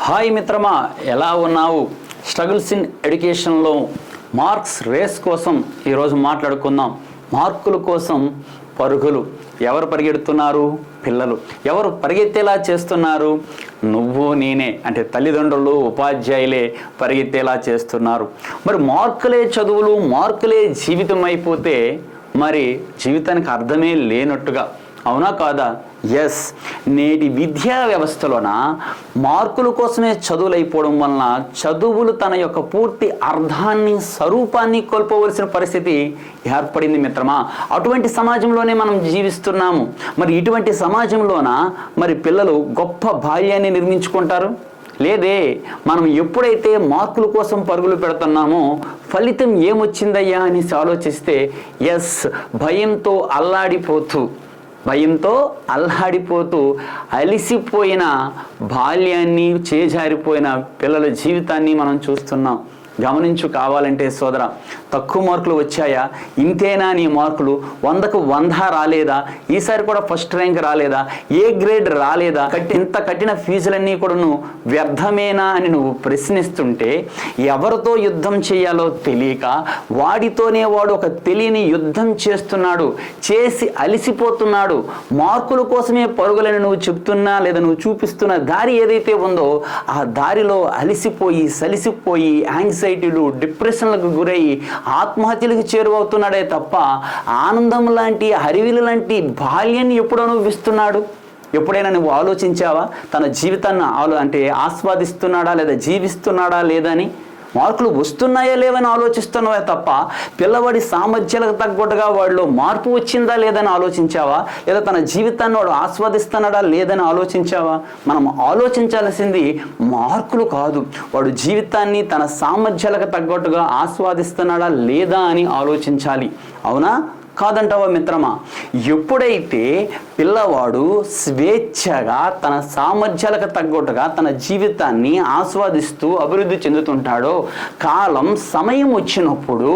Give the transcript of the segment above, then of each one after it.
Hi మిత్రమా, ఎలా ఉన్నావు? స్ట్రగుల్స్ ఇన్ ఎడ్యుకేషన్లో మార్క్స్ రేస్ కోసం ఈరోజు మాట్లాడుకుందాం. మార్కుల కోసం పరుగులు. ఎవరు పరిగెడుతున్నారు? పిల్లలు. ఎవరు పరిగెత్తేలా చేస్తున్నారు? నువ్వు నేనే, అంటే తల్లిదండ్రులు, ఉపాధ్యాయులే పరిగెత్తేలా చేస్తున్నారు. మరి మార్కులే చదువులు, మార్కులే జీవితం అయిపోతే మరి జీవితానికి అర్థమే లేనట్టుగా, అవునా కాదా? ఎస్, నేటి విద్యా వ్యవస్థలోన మార్కుల కోసమే చదువులు అయిపోవడం వలన చదువులు తన యొక్క పూర్తి అర్థాన్ని, స్వరూపాన్ని కోల్పోవలసిన పరిస్థితి ఏర్పడింది మిత్రమా. అటువంటి సమాజంలోనే మనం జీవిస్తున్నాము. మరి ఇటువంటి సమాజంలోన మరి పిల్లలు గొప్ప బాల్యాన్ని నిర్మించుకుంటారు? లేదే. మనం ఎప్పుడైతే మార్కుల కోసం పరుగులు పెడుతున్నామో ఫలితం ఏమొచ్చిందయ్యా అనేసి ఆలోచిస్తే ఎస్, భయంతో అలిసిపోయిన బాల్యాన్ని, చేజారిపోయిన పిల్లల జీవితాన్ని మనం చూస్తున్నాం. గమనించు. కావాలంటే సోదరా, తక్కువ మార్కులు వచ్చాయా? ఇంతేనా నీ మార్కులు? 100కు 100 రాలేదా? ఈసారి కూడా ఫస్ట్ ర్యాంక్ రాలేదా? ఏ గ్రేడ్ రాలేదా? ఇంత కట్టిన ఫీజులన్నీ కూడా నువ్వు వ్యర్థమేనా అని నువ్వు ప్రశ్నిస్తుంటే, ఎవరితో యుద్ధం చేయాలో తెలియక వాడితోనే వాడు ఒక తెలియని యుద్ధం చేస్తున్నాడు, చేసి అలిసిపోతున్నాడు. మార్కుల కోసమే పరుగులని నువ్వు చెప్తున్నా లేదా నువ్వు చూపిస్తున్న దారి ఏదైతే ఉందో ఆ దారిలో అలిసిపోయి, సలిసిపోయి, యాంగ్జైటీలు, డిప్రెషన్లకు గురయ్యి ఆత్మహత్యలకు చేరువవుతున్నాడే తప్ప ఆనందం లాంటి, హరివిలు లాంటి బాల్యాన్ని ఎప్పుడు అనుభవిస్తున్నాడు? ఎప్పుడైనా నువ్వు ఆలోచించావా? తన జీవితాన్ని ఆస్వాదిస్తున్నాడా లేదా జీవిస్తున్నాడా లేదా అని? మార్కులు వస్తున్నాయా లేవని ఆలోచిస్తున్నావే తప్ప పిల్లవాడి సామర్థ్యాలకు తగ్గట్టుగా వాడిలో మార్పు వచ్చిందా లేదని ఆలోచించావా? లేదా తన జీవితాన్ని వాడు ఆస్వాదిస్తున్నాడా లేదని ఆలోచించావా? మనం ఆలోచించాల్సింది మార్కులు కాదు, వాడు జీవితాన్ని తన సామర్థ్యాలకు తగ్గట్టుగా ఆస్వాదిస్తున్నాడా లేదా అని ఆలోచించాలి. అవునా కాదంటావా మిత్రమా? ఎప్పుడైతే పిల్లవాడు స్వేచ్ఛగా తన సామర్థ్యాలకు తగ్గట్టుగా తన జీవితాన్ని ఆస్వాదిస్తూ అభివృద్ధి చెందుతుంటాడో, కాలం, సమయం వచ్చినప్పుడు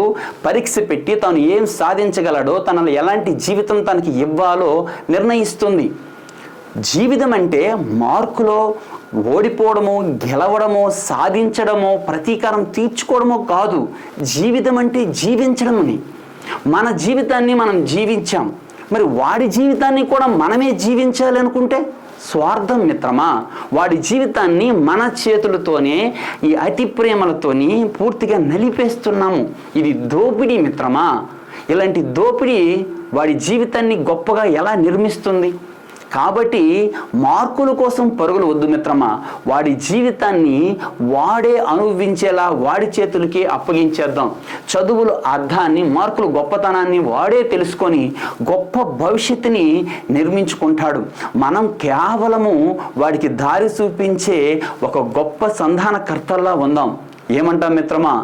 పరీక్ష పెట్టి తాను ఏం సాధించగలడో, తనలో ఎలాంటి జీవితం తనకి ఇవ్వాలో నిర్ణయిస్తుంది. జీవితం అంటే మార్కులో ఓడిపోవడమో, గెలవడమో, సాధించడమో, ప్రతీకారం తీర్చుకోవడమో కాదు. జీవితం అంటే జీవించడం అని. మన జీవితాన్ని మనం జీవించాం, మరి వాడి జీవితాన్ని కూడా మనమే జీవించాలి అనుకుంటే స్వార్థం మిత్రమా. వాడి జీవితాన్ని మన చేతులతోనే, ఈ అతి ప్రేమలతోని పూర్తిగా నలిపేస్తున్నాము. ఇది దోపిడీ మిత్రమా. ఇలాంటి దోపిడీ వాడి జీవితాన్ని గొప్పగా ఎలా నిర్మిస్తుంది? కాబట్టి మార్కుల కోసం పరుగులు వద్దు మిత్రమా. వాడి జీవితాన్ని వాడే అనుభవించేలా వాడి చేతులకి అప్పగించేద్దాం. చదువుల అర్థాన్ని, మార్కుల గొప్పతనాన్ని వాడే తెలుసుకొని గొప్ప భవిష్యత్తుని నిర్మించుకుంటాడు. మనం కేవలము వాడికి దారి చూపించే ఒక గొప్ప సంధానకర్తల్లా ఉందాం. ఏమంటాం మిత్రమా?